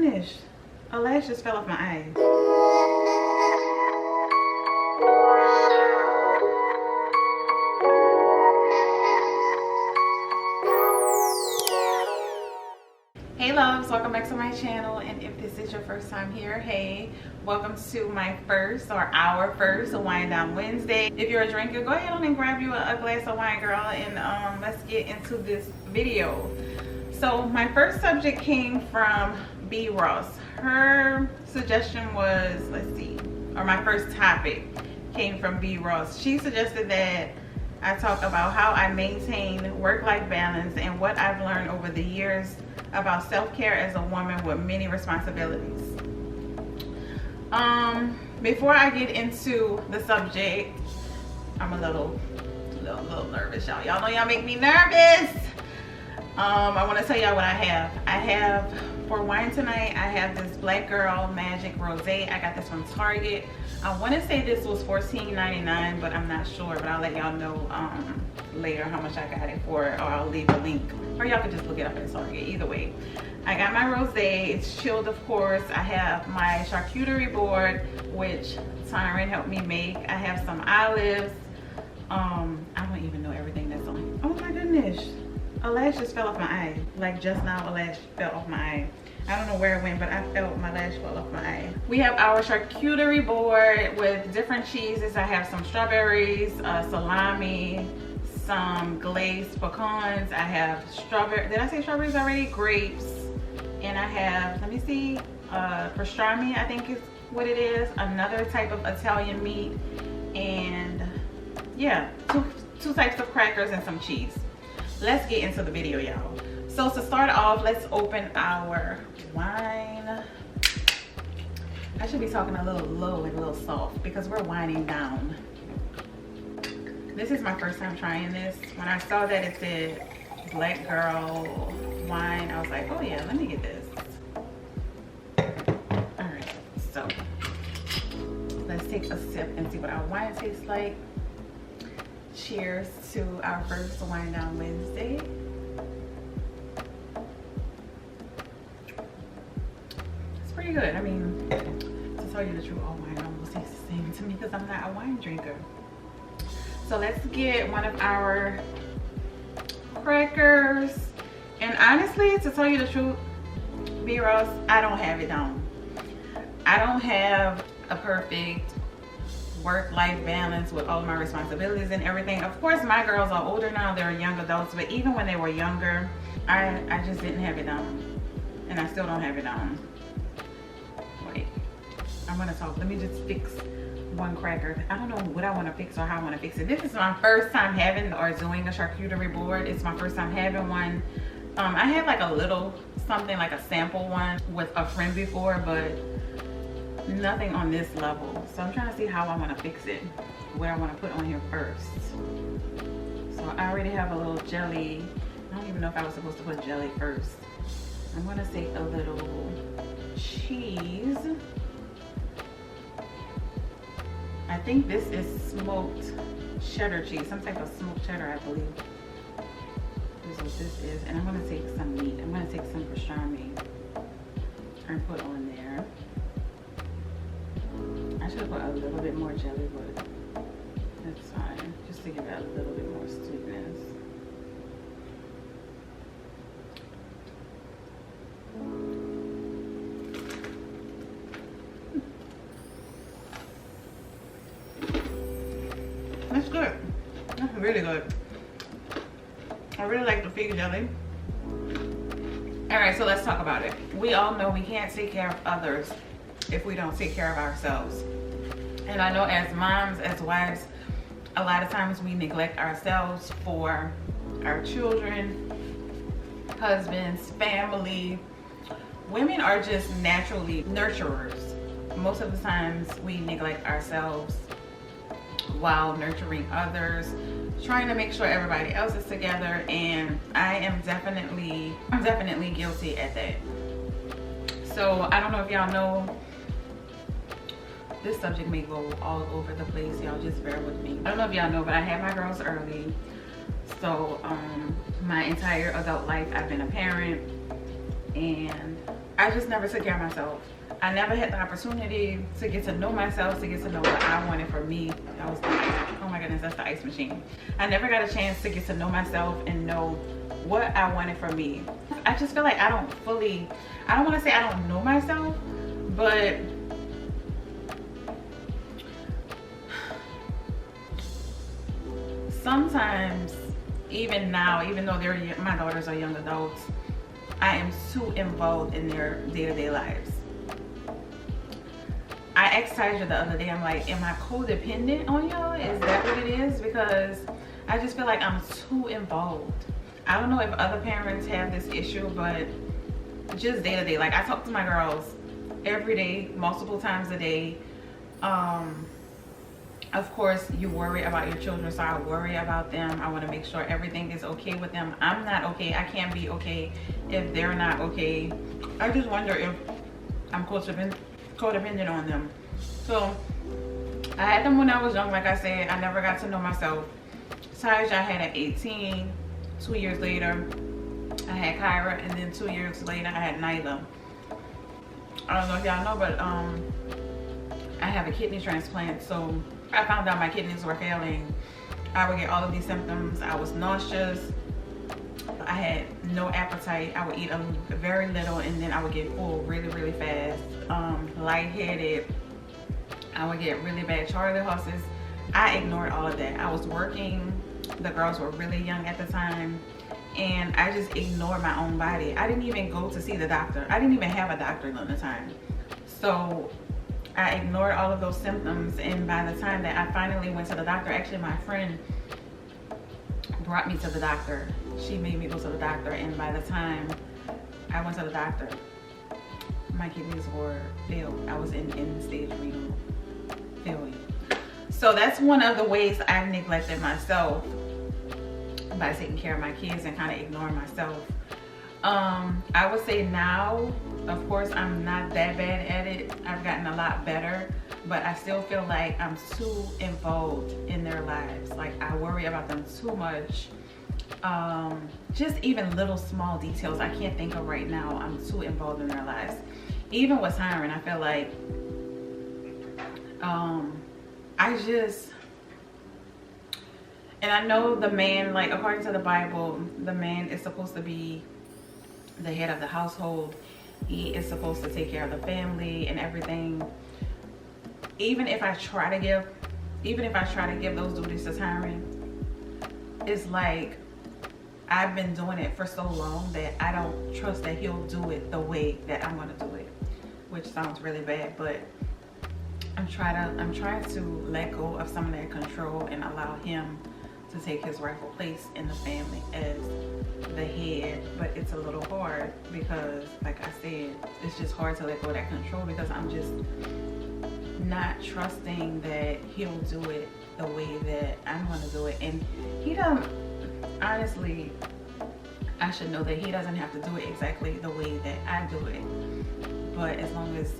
goodness. A lash just fell off my eye. Hey loves, welcome back to my channel, and if this is your first time here, hey, welcome to my first or our first Wine Down Wednesday. If you're a drinker, go ahead on and grab you a glass of wine, girl, and let's get into this video. So my first subject came from B. Ross. Her suggestion was, let's see, or my first topic came from B. Ross. She suggested that I talk about how I maintain work-life balance and what I've learned over the years about self-care as a woman with many responsibilities. Before I get into the subject, I'm a little nervous, y'all. Y'all know y'all make me nervous. I want to tell y'all what I have. For wine tonight, I have this Black Girl Magic Rosé. I got this from Target. I want to say this was $14.99, but I'm not sure. But I'll let y'all know later how much I got it for, or I'll leave a link. Or y'all can just look it up at Target. Either way, I got my rosé. It's chilled, of course. I have my charcuterie board, which Tyron helped me make. I have some olives. I don't even know everything that's on it. Oh my goodness. A lash just fell off my eye. Like just now, a lash fell off my eye. I don't know where it went, but I felt my lash fall off my eye. We have our charcuterie board with different cheeses. I have some strawberries, salami, some glazed pecans. I have strawberry, did I say strawberries already? Grapes. And I have, let me see, pastrami, I think is what it is. Another type of Italian meat. And yeah, two types of crackers and some cheese. Let's get into the video, y'all. So to start off, let's open our wine. I should be talking a little low and a little soft because we're winding down. This is my first time trying this. When I saw that it said Black Girl wine, I was like, oh yeah, let me get this. All right, so let's take a sip and see what our wine tastes like. Cheers to our first Wine Down Wednesday. It's pretty good. I mean, to tell you the truth, all wine almost tastes the same to me because I'm not a wine drinker. So let's get one of our crackers. And honestly, to tell you the truth, B. Ross, I don't have it down. I don't have a perfect work-life balance with all of my responsibilities and everything. Of course, my girls are older now, they're young adults, but even when they were younger, I just didn't have it down. And I still don't have it down. Wait, I'm gonna talk. Let me just fix one cracker. I don't know what I want to fix or how I want to fix it. This is my first time having or doing a charcuterie board. It's my first time having one. I had like a little something like a sample one with a friend before, but nothing on this level. So I'm trying to see how I want to fix it, what I want to put on here first. So I already have a little jelly. I don't even know if I was supposed to put jelly first. I'm going to take a little cheese. I think this is smoked cheddar cheese, some type of smoked cheddar, I believe. This is what this is. And I'm going to take some meat. I'm going to take some pastrami and put on there. I should have put a little bit more jelly, but that's fine. Just to give it a little bit more sweetness. That's good. That's really good. I really like the fig jelly. Alright, so let's talk about it. We all know we can't take care of others if we don't take care of ourselves. And I know as moms, as wives, a lot of times we neglect ourselves for our children, husbands, family. Women are just naturally nurturers. Most of the times we neglect ourselves while nurturing others, trying to make sure everybody else is together, and I'm definitely guilty at that. So I don't know if y'all know, this subject may go all over the place, y'all just bear with me. I don't know if y'all know, but I had my girls early. So my entire adult life I've been a parent, and I just never took care of myself. I never had the opportunity to get to know myself, to get to know what I wanted for me. That was the, oh my goodness, that's the ice machine. I never got a chance to get to know myself and know what I wanted for me. I just feel like I don't want to say I don't know myself, but sometimes, even now, even though my daughters are young adults, I am too involved in their day-to-day lives. I asked Tyja the other day, I'm like, am I codependent on y'all? Is that what it is? Because I just feel like I'm too involved. I don't know if other parents have this issue, but just day-to-day, like I talk to my girls every day, multiple times a day. Of course, you worry about your children, so I worry about them. I want to make sure everything is okay with them. I'm not okay. I can't be okay if they're not okay. I just wonder if I'm codependent on them. So I had them when I was young. Like I said, I never got to know myself. Tyja I had at 18. 2 years later, I had Kyra, and then 2 years later, I had Nyla. I don't know if y'all know, but I have a kidney transplant, so I found out my kidneys were failing. I would get all of these symptoms. I was nauseous. I had no appetite. I would eat very little, and then I would get full really, really fast. Lightheaded. I would get really bad Charlie horses. I ignored all of that. I was working. The girls were really young at the time, and I just ignored my own body. I didn't even go to see the doctor. I didn't even have a doctor at the time. So I ignored all of those symptoms, and by the time that I finally went to the doctor, actually my friend brought me to the doctor. She made me go to the doctor, and by the time I went to the doctor, my kidneys were failed. I was in end-stage renal failure. So that's one of the ways I've neglected myself, by taking care of my kids and kind of ignoring myself. I would say now, of course, I'm not that bad at it. I've gotten a lot better, but I still feel like I'm too involved in their lives. Like I worry about them too much. Just even little small details I can't think of right now. I'm too involved in their lives. Even with Tyron, I feel like and I know the man, like according to the Bible, the man is supposed to be the head of the household. He is supposed to take care of the family and everything. Even if I try to give those duties to Tyron, it's like I've been doing it for so long that I don't trust that he'll do it the way that I'm gonna do it, which sounds really bad, but I'm trying to let go of some of that control and allow him to take his rightful place in the family as the head. But it's a little hard because, like I said, it's just hard to let go of that control because I'm just not trusting that he'll do it the way that I'm gonna do it. And he don't, honestly, I should know that he doesn't have to do it exactly the way that I do it, but as long as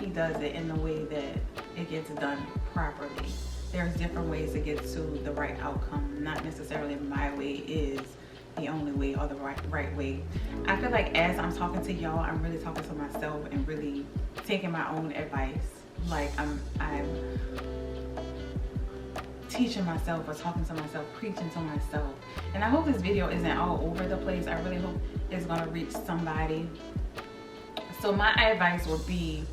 he does it in the way that it gets done properly. There's different ways to get to the right outcome. Not necessarily my way is the only way or the right way. I feel like as I'm talking to y'all, I'm really talking to myself and really taking my own advice. Like I'm teaching myself or talking to myself, preaching to myself. And I hope this video isn't all over the place. I really hope it's gonna reach somebody. So my advice would be,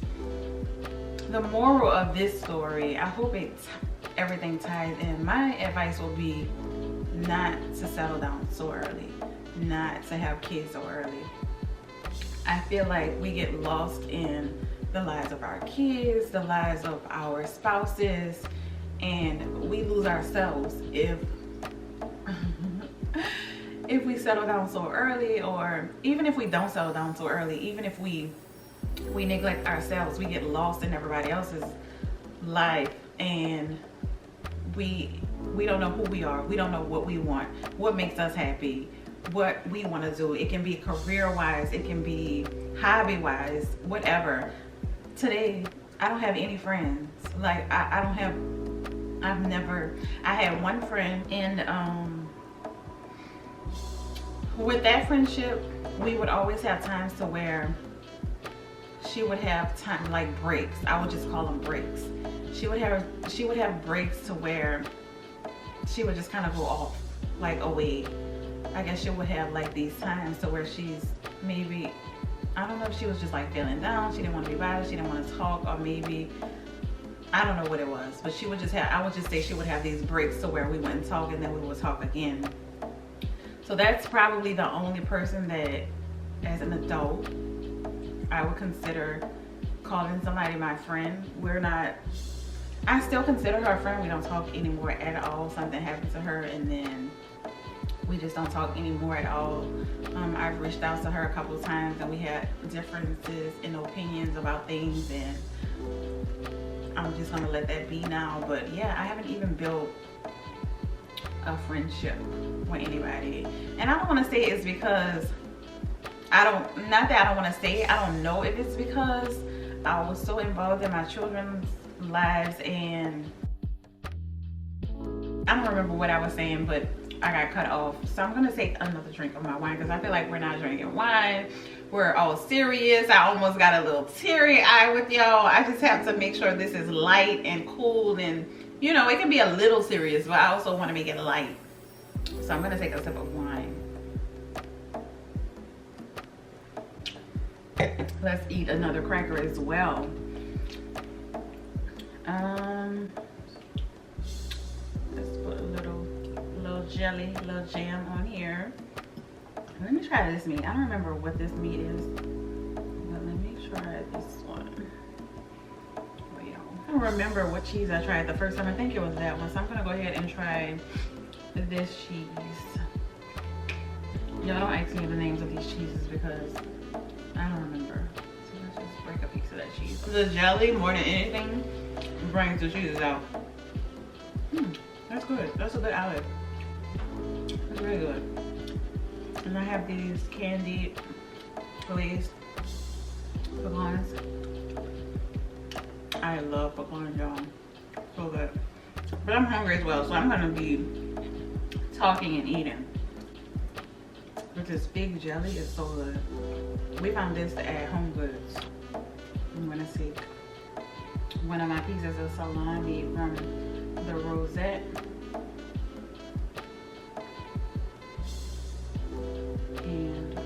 the moral of this story, I hope everything ties in. My advice would be not to settle down so early, not to have kids so early. I feel like we get lost in the lives of our kids, the lives of our spouses, and we lose ourselves if we settle down so early, or even if we don't settle down so early, even if we neglect ourselves, we get lost in everybody else's life, and we don't know who we are. We don't know what we want, what makes us happy, what we want to do. It can be career-wise, it can be hobby-wise, whatever. Today, I don't have any friends. Like, I had one friend, and with that friendship, we would always have times to where she would have time, like breaks. I would just call them breaks. She would have breaks to where she would just kind of go off, like away. I guess she would have like these times to where she's maybe, I don't know if she was just like feeling down, she didn't want to be bothered, she didn't want to talk, or maybe, I don't know what it was, but she would just have, I would just say she would have these breaks to where we wouldn't talk and then we would talk again. So that's probably the only person that, as an adult, I would consider calling somebody my friend. We're not, I still consider her a friend. We don't talk anymore at all. Something happened to her and then we just don't talk anymore at all. I've reached out to her a couple of times and we had differences in opinions about things, and I'm just gonna let that be now. But yeah, I haven't even built a friendship with anybody. And I don't wanna say it's because not that I don't wanna say it, I don't know if it's because I was so involved in my children's lives, and I don't remember what I was saying, but I got cut off. So I'm gonna take another drink of my wine because I feel like we're not drinking wine. We're all serious. I almost got a little teary-eyed with y'all. I just have to make sure this is light and cool, and you know, it can be a little serious, but I also want to make it light. So I'm gonna take a sip of wine. Let's eat another cracker as well. Let's put a little jelly, little jam on here. Let me try this meat. I don't remember what this meat is, but let me try this one. Wait, I don't remember what cheese I tried the first time. I think it was that one. So I'm gonna go ahead and try this cheese. Y'all don't ask me the names of these cheeses because I don't remember. So let's just break a piece of that cheese. The jelly, more than anything, brings the cheeses out. That's good. That's a good olive. It's really good. And I have these candied glazed pecans. I love pecans, y'all. So good. But I'm hungry as well, so I'm gonna be talking and eating. But this big jelly is so good. We found this at Home Goods. I'm gonna see. One of my pieces of salami from the rosette. And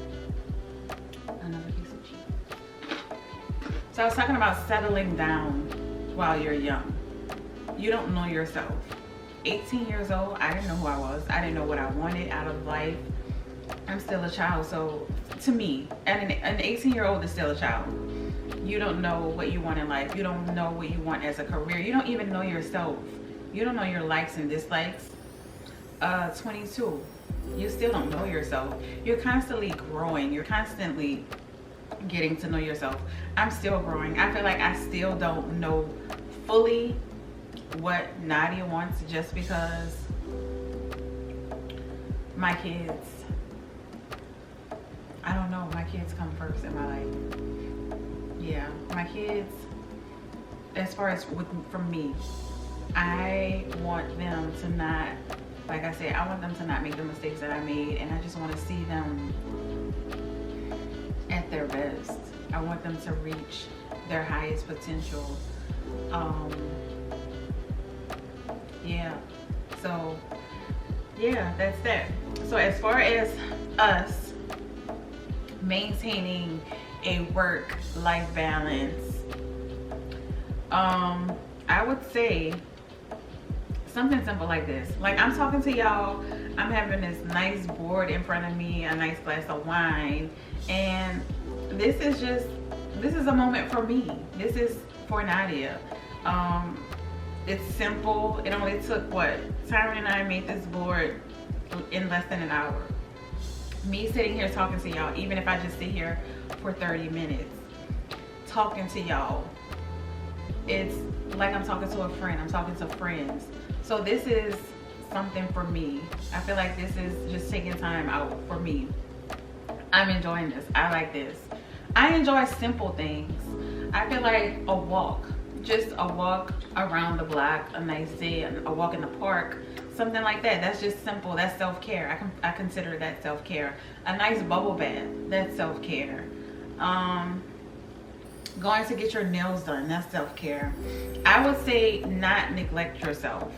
another piece of cheese. So I was talking about settling down while you're young. You don't know yourself. 18 years old, I didn't know who I was. I didn't know what I wanted out of life. I'm still a child, so to me, and an 18-year-old is still a child. You don't know what you want in life. You don't know what you want as a career. You don't even know yourself. You don't know your likes and dislikes. 22, you still don't know yourself. You're constantly growing. You're constantly getting to know yourself. I'm still growing. I feel like I still don't know fully what Nadia wants, just because my kids, I don't know, my kids come first in my life. Yeah, my kids, as far as from me, I want them to not, like I said, I want them to not make the mistakes that I made, and I just want to see them at their best. I want them to reach their highest potential. Yeah, so yeah, that's that. So as far as us maintaining a work-life balance, I would say something simple like this. Like, I'm talking to y'all, I'm having this nice board in front of me, a nice glass of wine, and this is a moment for me. This is for Nadia. It's simple. It only took, what, Tyron and I made this board in less than an hour. Me sitting here talking to y'all, even if I just sit here for 30 minutes talking to y'all, it's like I'm talking to a friend. I'm talking to friends. So this is something for me. I feel like this is just taking time out for me. I'm enjoying this. I like this. I enjoy simple things. I feel like a walk, just a walk around the block, a nice day, a walk in the park, something like that. That's just simple. That's self-care. I consider that self-care. A nice bubble bath, that's self-care. Going to get your nails done, that's self-care. I would say not neglect yourself.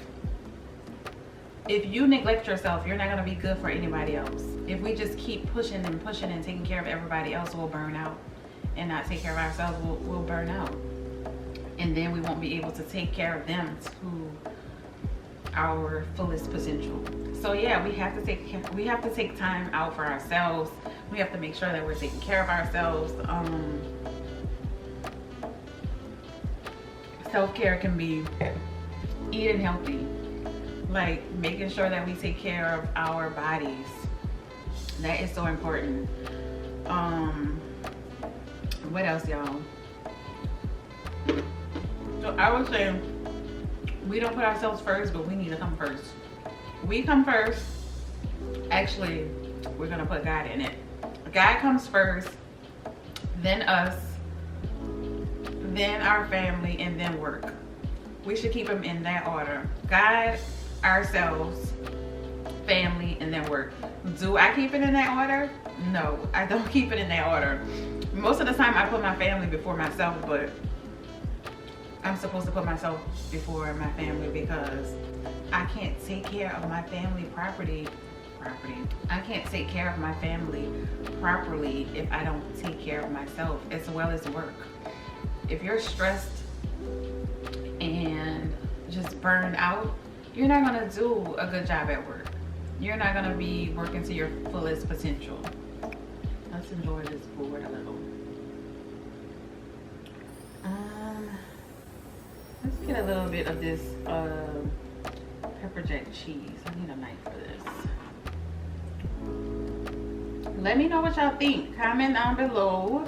If you neglect yourself, you're not going to be good for anybody else. If we just keep pushing and pushing and taking care of everybody else, we'll burn out. And not take care of ourselves, we'll burn out. And then we won't be able to take care of them to our fullest potential. So yeah, we have to take time out for ourselves. We have to make sure that we're taking care of ourselves. Self-care can be eating healthy, like making sure that we take care of our bodies. That is so important. What else, y'all? So I would say we don't put ourselves first, but we need to come first. We come first. Actually, we're gonna put God in it. God comes first, then us, then our family, and then work. We should keep them in that order. God, ourselves, family, and then work. Do I keep it in that order? No, I don't keep it in that order. Most of the time I put my family before myself, but I'm supposed to put myself before my family because I can't take care of my family properly. I can't take care of my family properly if I don't take care of myself as well as work. If you're stressed and just burned out, you're not gonna do a good job at work. You're not gonna be working to your fullest potential. Let's enjoy this board a little. Let's get a little bit of this pepper jack cheese. I need a knife for this. Let me know what y'all think. Comment down below.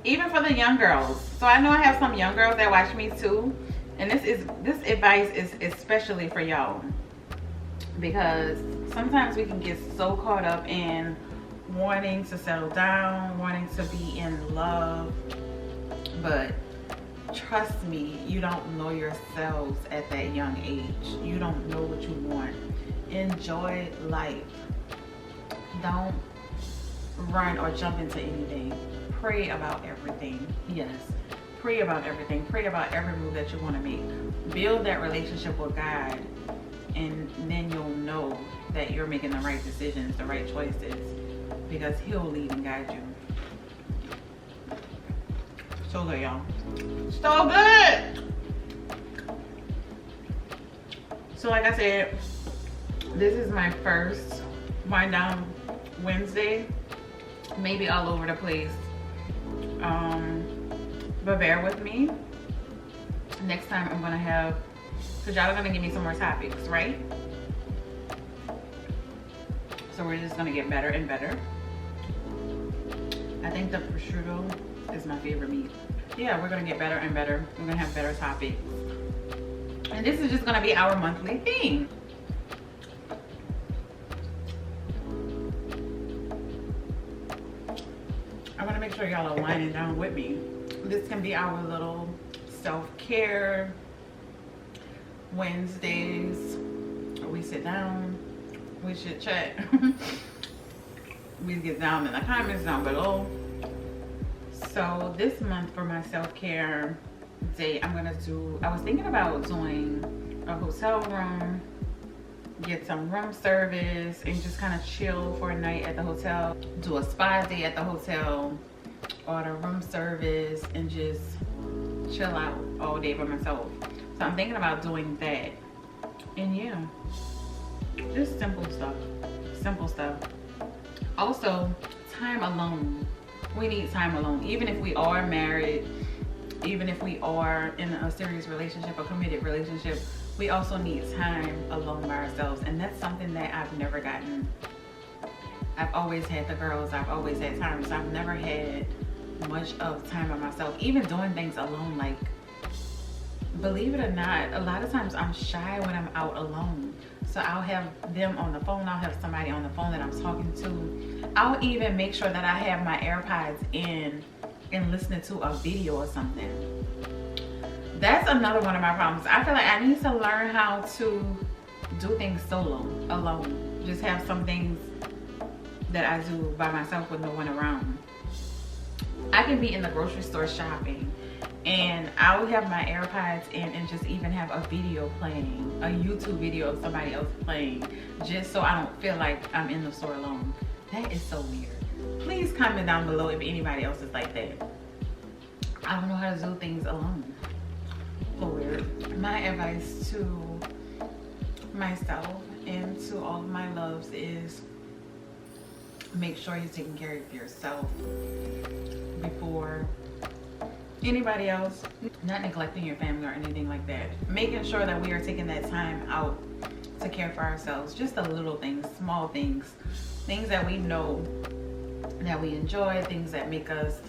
Even for the young girls. So I know I have some young girls that watch me too. And this advice is especially for y'all. Because sometimes we can get so caught up in wanting to settle down, wanting to be in love. But trust me, you don't know yourselves at that young age. You don't know what you want. Enjoy life. Don't run or jump into anything. Pray about everything. Yes, pray about everything. Pray about every move that you want to make. Build that relationship with God, and then you'll know that you're making the right decisions, the right choices, because He'll lead and guide you. So good, y'all. So good. So like I said, this is my first wind down Wednesday. Maybe all over the place. But bear with me. Next time I'm gonna have, because y'all are gonna give me some more topics, right? So we're just gonna get better and better. I think the prosciutto is my favorite meat. Yeah, we're gonna get better and better. We're gonna have better topics. And this is just gonna be our monthly theme. I wanna make sure y'all are winding down with me. This can be our little self-care Wednesdays. We sit down, we chit chat. We get down in the comments down below. So this month for my self-care day, I was thinking about doing a hotel room, get some room service, and just kind of chill for a night at the hotel. Do a spa day at the hotel, order room service, and just chill out all day by myself. So I'm thinking about doing that. And yeah, just simple stuff. Also, time alone. We need time alone. Even if we are married, even if we are in a serious relationship, a committed relationship, we also need time alone by ourselves. And that's something that I've never gotten. I've always had the girls, I've always had time, so I've never had much of time by myself. Even doing things alone, like, believe it or not, a lot of times I'm shy when I'm out alone. So I'll have them on the phone, I'll have somebody on the phone that I'm talking to. I'll even make sure that I have my AirPods in and listening to a video or something. That's another one of my problems. I feel like I need to learn how to do things solo, alone. Just have some things that I do by myself with no one around. I can be in the grocery store shopping and I will have my AirPods in and just even have a video playing, a YouTube video of somebody else playing, just so I don't feel like I'm in the store alone. That is so weird. Please comment down below if anybody else is like that. I don't know how to do things alone. So weird. My advice to myself and to all of my loves is make sure you're taking care of yourself before anybody else. Not neglecting your family or anything like that. Making sure that we are taking that time out to care for ourselves. Just the little things, small things, things that we know that we enjoy, things that make us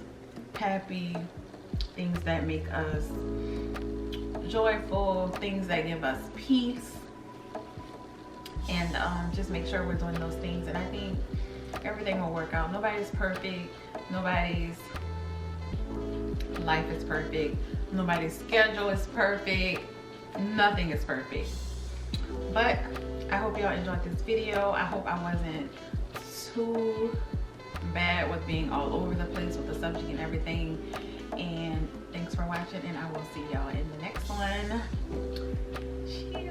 happy, things that make us joyful, things that give us peace, and just make sure we're doing those things, and I think everything will work out. Nobody's perfect. Nobody's life is perfect. Nobody's schedule is perfect. Nothing is perfect. But I hope y'all enjoyed this video. I hope I wasn't too bad with being all over the place with the subject and everything. And thanks for watching, and I will see y'all in the next one. Cheers.